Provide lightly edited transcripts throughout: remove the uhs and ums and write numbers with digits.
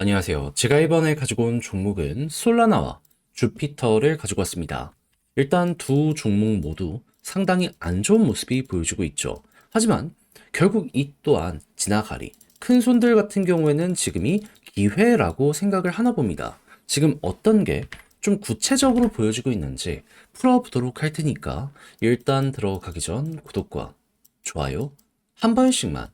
안녕하세요. 제가 이번에 가지고 온 종목은 솔라나와 주피터를 가지고 왔습니다. 일단 두 종목 모두 상당히 안 좋은 모습이 보여지고 있죠. 하지만 결국 이 또한 지나가리. 큰 손들 같은 경우에는 지금이 기회라고 생각을 하나 봅니다. 지금 어떤 게 좀 구체적으로 보여지고 있는지 풀어보도록 할 테니까 일단 들어가기 전 구독과 좋아요 한 번씩만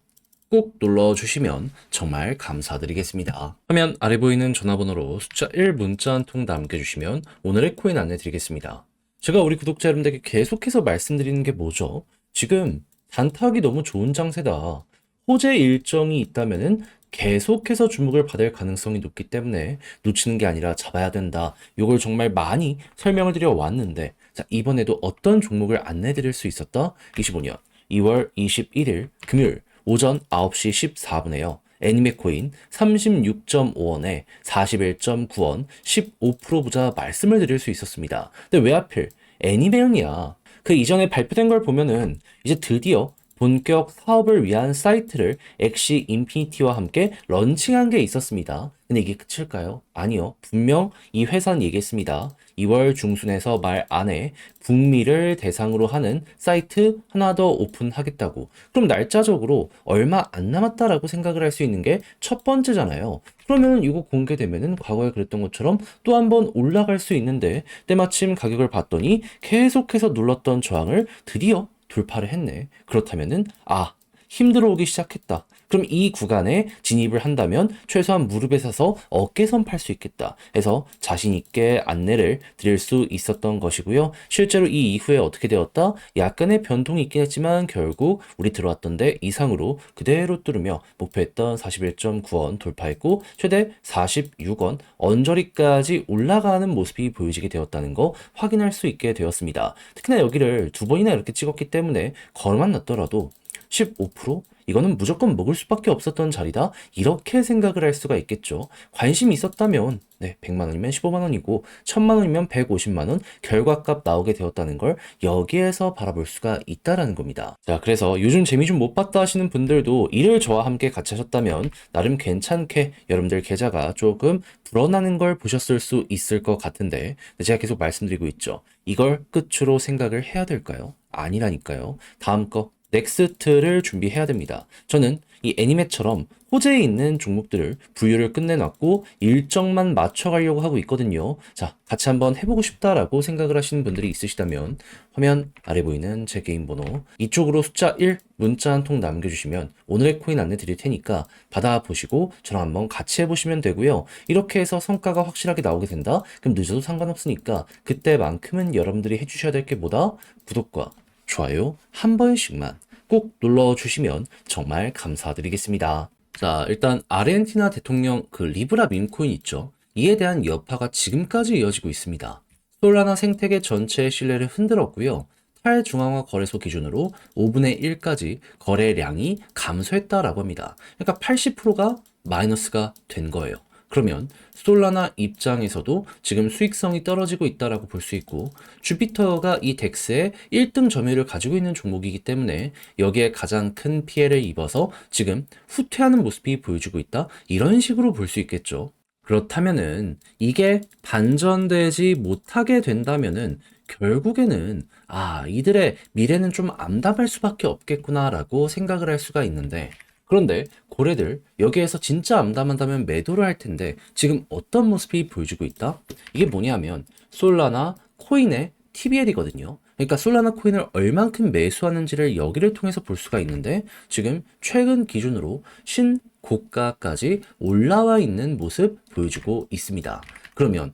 꼭 눌러주시면 정말 감사드리겠습니다. 화면 아래 보이는 전화번호로 숫자 1 문자 한 통 남겨주시면 오늘의 코인 안내드리겠습니다. 제가 우리 구독자 여러분들께 계속해서 말씀드리는 게 뭐죠? 지금 단타하기 너무 좋은 장세다. 호재 일정이 있다면은 계속해서 주목을 받을 가능성이 높기 때문에 놓치는 게 아니라 잡아야 된다. 이걸 정말 많이 설명을 드려 왔는데, 자, 이번에도 어떤 종목을 안내 드릴 수 있었다? 25년 2월 21일 금요일 오전 9시 14분에요. 애니메코인 36.5원에 41.9원 15% 부자 말씀을 드릴 수 있었습니다. 근데 왜 하필 애니메용이야? 그 이전에 발표된 걸 보면은 이제 드디어 본격 사업을 위한 사이트를 엑시 인피니티와 함께 런칭한 게 있었습니다. 근데 이게 끝일까요? 아니요. 분명 이 회사는 얘기했습니다. 2월 중순에서 말 안에 북미를 대상으로 하는 사이트 하나 더 오픈하겠다고. 그럼 날짜적으로 얼마 안 남았다라고 생각을 할 수 있는 게 첫 번째잖아요. 그러면 이거 공개되면은 과거에 그랬던 것처럼 또 한 번 올라갈 수 있는데 때마침 가격을 봤더니 계속해서 눌렀던 저항을 드디어 돌파를 했네. 그렇다면은 힘들어 오기 시작했다. 그럼 이 구간에 진입을 한다면 최소한 무릎에 서서 어깨선 팔 수 있겠다 해서 자신 있게 안내를 드릴 수 있었던 것이고요. 실제로 이 이후에 어떻게 되었다? 약간의 변동이 있긴 했지만 결국 우리 들어왔던 데 이상으로 그대로 뚫으며 목표했던 41.9원 돌파했고 최대 46원 언저리까지 올라가는 모습이 보여지게 되었다는 거 확인할 수 있게 되었습니다. 특히나 여기를 두 번이나 이렇게 찍었기 때문에 걸만 났더라도 15%? 이거는 무조건 먹을 수밖에 없었던 자리다. 이렇게 생각을 할 수가 있겠죠. 관심이 있었다면 100만 원이면 15만 원이고 1000만 원이면 150만 원 결과값 나오게 되었다는 걸 여기에서 바라볼 수가 있다라는 겁니다. 자, 그래서 요즘 재미 좀 못 봤다 하시는 분들도 이를 저와 함께 같이 하셨다면 나름 괜찮게 여러분들 계좌가 조금 불어나는 걸 보셨을 수 있을 것 같은데 제가 계속 말씀드리고 있죠. 이걸 끝으로 생각을 해야 될까요? 아니라니까요. 다음 거 넥스트를 준비해야 됩니다. 저는 이 애니메처럼 호재에 있는 종목들을 분류를 끝내놨고 일정만 맞춰가려고 하고 있거든요. 자, 같이 한번 해보고 싶다라고 생각을 하시는 분들이 있으시다면 화면 아래 보이는 제 개인 번호 이쪽으로 숫자 1 문자 한 통 남겨주시면 오늘의 코인 안내 드릴 테니까 받아보시고 저랑 한번 같이 해보시면 되고요. 이렇게 해서 성과가 확실하게 나오게 된다? 그럼 늦어도 상관없으니까 그때만큼은 여러분들이 해주셔야 될 게 뭐다? 구독과 좋아요 한 번씩만 꼭 눌러주시면 정말 감사드리겠습니다. 자, 일단 아르헨티나 대통령 그 리브라 밈코인 있죠. 이에 대한 여파가 지금까지 이어지고 있습니다. 솔라나 생태계 전체의 신뢰를 흔들었고요. 탈중앙화 거래소 기준으로 5분의 1까지 거래량이 감소했다라고 합니다. 그러니까 80%가 마이너스가 된 거예요. 그러면 솔라나 입장에서도 지금 수익성이 떨어지고 있다라고 볼 수 있고 주피터가 이 덱스의 1등 점유율을 가지고 있는 종목이기 때문에 여기에 가장 큰 피해를 입어서 지금 후퇴하는 모습이 보여지고 있다. 이런 식으로 볼 수 있겠죠. 그렇다면은 이게 반전되지 못하게 된다면은 결국에는 이들의 미래는 좀 암담할 수밖에 없겠구나라고 생각을 할 수가 있는데 그런데 고래들 여기에서 진짜 암담한다면 매도를 할 텐데 지금 어떤 모습이 보여주고 있다? 이게 뭐냐면 솔라나 코인의 TBL이거든요. 그러니까 솔라나 코인을 얼만큼 매수하는지를 여기를 통해서 볼 수가 있는데 지금 최근 기준으로 신고가까지 올라와 있는 모습 보여주고 있습니다. 그러면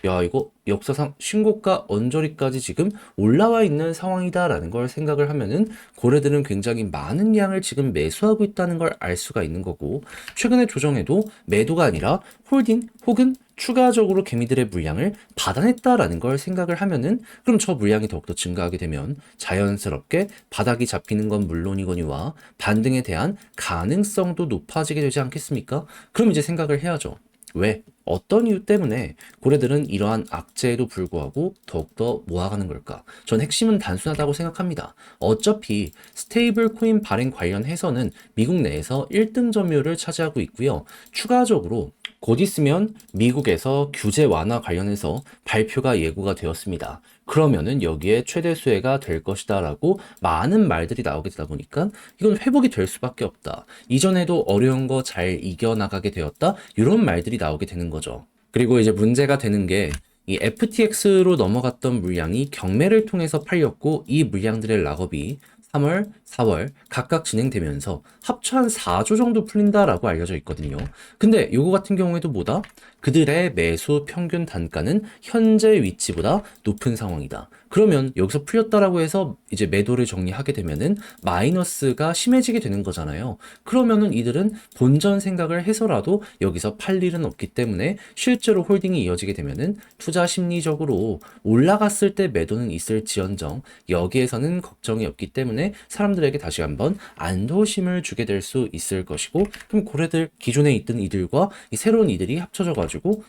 야, 이거 역사상 신고가 언저리까지 지금 올라와 있는 상황이다라는 걸 생각을 하면은 고래들은 굉장히 많은 양을 지금 매수하고 있다는 걸 알 수가 있는 거고 최근에 조정에도 매도가 아니라 홀딩 혹은 추가적으로 개미들의 물량을 받아냈다라는 걸 생각을 하면은 그럼 저 물량이 더욱더 증가하게 되면 자연스럽게 바닥이 잡히는 건 물론이거니와 반등에 대한 가능성도 높아지게 되지 않겠습니까? 그럼 이제 생각을 해야죠. 왜? 어떤 이유 때문에 고래들은 이러한 악재에도 불구하고 더욱더 모아가는 걸까? 전 핵심은 단순하다고 생각합니다. 어차피 스테이블 코인 발행 관련해서는 미국 내에서 1등 점유율을 차지하고 있고요. 추가적으로 곧 있으면 미국에서 규제 완화 관련해서 발표가 예고가 되었습니다. 그러면은 여기에 최대 수혜가 될 것이다 라고 많은 말들이 나오게 되다 보니까 이건 회복이 될 수밖에 없다. 이전에도 어려운 거 잘 이겨나가게 되었다. 이런 말들이 나오게 되는 거죠. 그리고 이제 문제가 되는 게 이 FTX로 넘어갔던 물량이 경매를 통해서 팔렸고 이 물량들의 락업이 3월, 4월 각각 진행되면서 합쳐 한 4조 정도 풀린다라고 알려져 있거든요. 근데 요거 같은 경우에도 뭐다? 그들의 매수 평균 단가는 현재 위치보다 높은 상황이다. 그러면 여기서 풀렸다라고 해서 이제 매도를 정리하게 되면은 마이너스가 심해지게 되는 거잖아요. 그러면은 이들은 본전 생각을 해서라도 여기서 팔 일은 없기 때문에 실제로 홀딩이 이어지게 되면은 투자 심리적으로 올라갔을 때 매도는 있을지언정 여기에서는 걱정이 없기 때문에 사람들에게 다시 한번 안도심을 주게 될 수 있을 것이고, 그럼 고래들 기존에 있던 이들과 이 새로운 이들이 합쳐져 가지고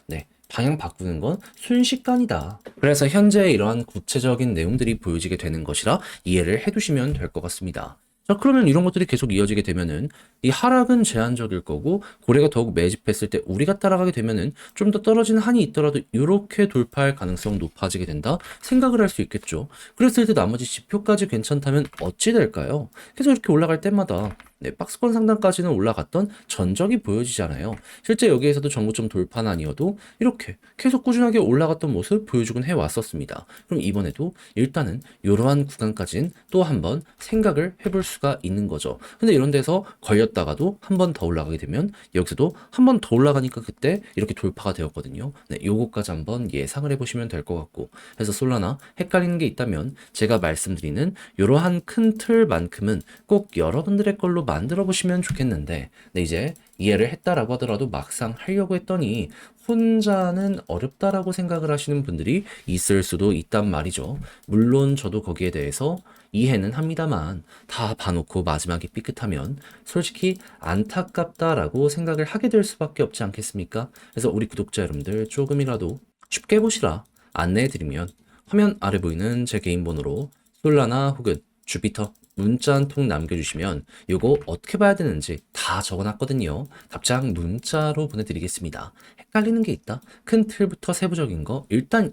방향 바꾸는 건 순식간이다. 그래서 현재 이러한 구체적인 내용들이 보여지게 되는 것이라 이해를 해두시면 될 것 같습니다. 자, 그러면 이런 것들이 계속 이어지게 되면은 이 하락은 제한적일 거고 고래가 더욱 매집했을 때 우리가 따라가게 되면은 좀 더 떨어지는 한이 있더라도 이렇게 돌파할 가능성 높아지게 된다 생각을 할 수 있겠죠. 그랬을 때 나머지 지표까지 괜찮다면 어찌 될까요? 계속 이렇게 올라갈 때마다 박스권 상단까지는 올라갔던 전적이 보여지잖아요. 실제 여기에서도 정고점 돌파는 아니어도 이렇게 계속 꾸준하게 올라갔던 모습 보여주곤 해왔었습니다. 그럼 이번에도 일단은 이러한 구간까지는 또 한번 생각을 해볼 수가 있는 거죠. 근데 이런 데서 걸렸다가도 한 번 더 올라가게 되면 여기서도 한 번 더 올라가니까 그때 이렇게 돌파가 되었거든요. 요거까지 한번 예상을 해보시면 될 것 같고, 그래서 솔라나 헷갈리는 게 있다면 제가 말씀드리는 이러한 큰 틀만큼은 꼭 여러분들의 걸로 만들어 보시면 좋겠는데, 이제 이해를 했다라고 하더라도 막상 하려고 했더니 혼자는 어렵다라고 생각을 하시는 분들이 있을 수도 있단 말이죠. 물론 저도 거기에 대해서 이해는 합니다만 다 봐놓고 마지막에 삐끗하면 솔직히 안타깝다라고 생각을 하게 될 수밖에 없지 않겠습니까? 그래서 우리 구독자 여러분들 조금이라도 쉽게 보시라 안내해드리면 화면 아래 보이는 제 개인 번호로 솔라나 혹은 주피터 문자 한 통 남겨주시면 이거 어떻게 봐야 되는지 다 적어놨거든요. 답장 문자로 보내드리겠습니다. 헷갈리는 게 있다? 큰 틀부터 세부적인 거 일단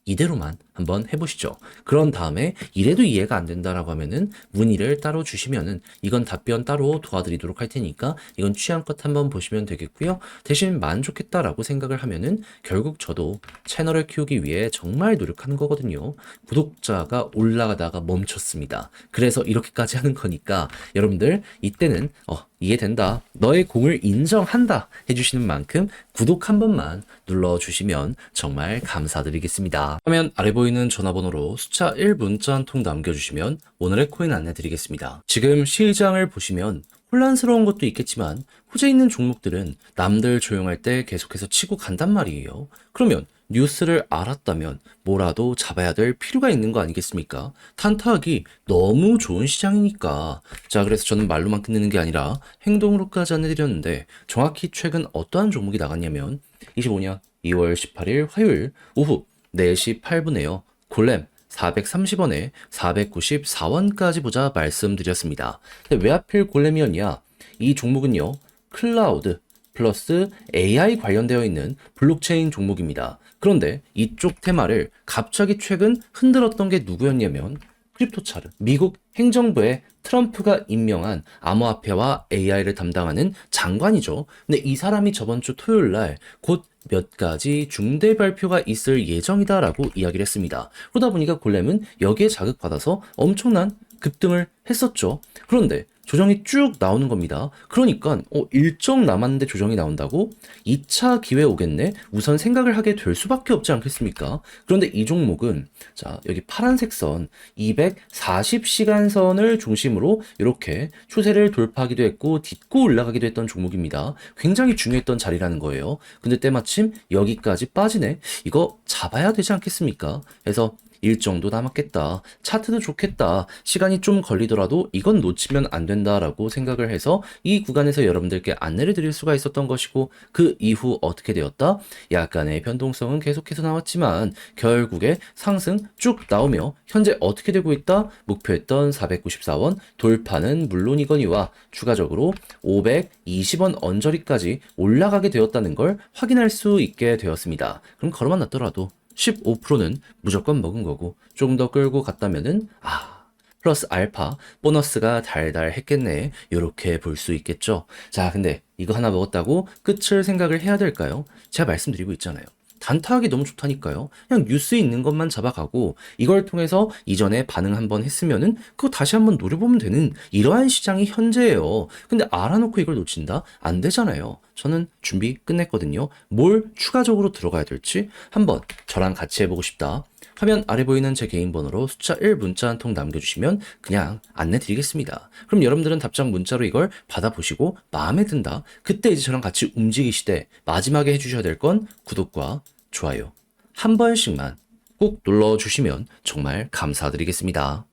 이대로만 한번 해보시죠. 그런 다음에 이래도 이해가 안 된다라고 하면은 문의를 따로 주시면은 이건 답변 따로 도와드리도록 할 테니까 이건 취향껏 한번 보시면 되겠고요. 대신 만족했다라고 생각을 하면은 결국 저도 채널을 키우기 위해 정말 노력하는 거거든요. 구독자가 올라가다가 멈췄습니다. 그래서 이렇게까지 하는 거니까 여러분들 이때는 이해된다, 너의 공을 인정한다 해주시는 만큼 구독 한 번만 눌러주시면 정말 감사드리겠습니다. 화면 아래 보이는 전화번호로 숫자 1 문자 한 통 남겨주시면 오늘의 코인 안내드리겠습니다. 지금 시장을 보시면 혼란스러운 것도 있겠지만 호재 있는 종목들은 남들 조용할 때 계속해서 치고 간단 말이에요. 그러면 뉴스를 알았다면 뭐라도 잡아야 될 필요가 있는 거 아니겠습니까? 탄타하기 너무 좋은 시장이니까. 자, 그래서 저는 말로만 끝내는 게 아니라 행동으로까지 안내드렸는데 정확히 최근 어떠한 종목이 나갔냐면 25년 2월 18일 화요일 오후 4시 8분에요. 골렘 430원에 494원까지 보자 말씀드렸습니다. 근데 왜 하필 골렘이었냐? 이 종목은요, 클라우드 플러스 AI 관련되어 있는 블록체인 종목입니다. 그런데 이쪽 테마를 갑자기 최근 흔들었던 게 누구였냐면 크립토차르, 미국 행정부의 트럼프가 임명한 암호화폐와 AI를 담당하는 장관이죠. 근데 이 사람이 저번 주 토요일 날 곧 몇 가지 중대 발표가 있을 예정이다라고 이야기를 했습니다. 그러다 보니까 골렘은 여기에 자극받아서 엄청난 급등을 했었죠. 그런데 조정이 쭉 나오는 겁니다. 그러니까 일정 남았는데 조정이 나온다고? 2차 기회 오겠네? 우선 생각을 하게 될 수밖에 없지 않겠습니까? 그런데 이 종목은 자, 여기 파란색 선 240시간 선을 중심으로 이렇게 추세를 돌파하기도 했고 딛고 올라가기도 했던 종목입니다. 굉장히 중요했던 자리라는 거예요. 근데 때마침 여기까지 빠지네? 이거 잡아야 되지 않겠습니까? 그래서 일정도 남았겠다. 차트도 좋겠다. 시간이 좀 걸리더라도 이건 놓치면 안 된다라고 생각을 해서 이 구간에서 여러분들께 안내를 드릴 수가 있었던 것이고 그 이후 어떻게 되었다? 약간의 변동성은 계속해서 나왔지만 결국에 상승 쭉 나오며 현재 어떻게 되고 있다? 목표했던 494원 돌파는 물론이거니와 추가적으로 520원 언저리까지 올라가게 되었다는 걸 확인할 수 있게 되었습니다. 그럼 걸어만 놨더라도 15%는 무조건 먹은 거고 조금 더 끌고 갔다면은 플러스 알파 보너스가 달달했겠네 요렇게 볼 수 있겠죠. 자, 근데 이거 하나 먹었다고 끝을 생각을 해야 될까요? 제가 말씀드리고 있잖아요. 단타하기 너무 좋다니까요. 그냥 뉴스에 있는 것만 잡아가고 이걸 통해서 이전에 반응 한번 했으면은 그거 다시 한번 노려보면 되는 이러한 시장이 현재예요. 근데 알아놓고 이걸 놓친다? 안 되잖아요. 저는 준비 끝냈거든요. 뭘 추가적으로 들어가야 될지 한번 저랑 같이 해보고 싶다. 화면 아래 보이는 제 개인 번호로 숫자 1 문자 한 통 남겨주시면 그냥 안내 드리겠습니다. 그럼 여러분들은 답장 문자로 이걸 받아보시고 마음에 든다. 그때 이제 저랑 같이 움직이시되 마지막에 해주셔야 될 건 구독과 좋아요 한 번씩만 꼭 눌러주시면 정말 감사드리겠습니다.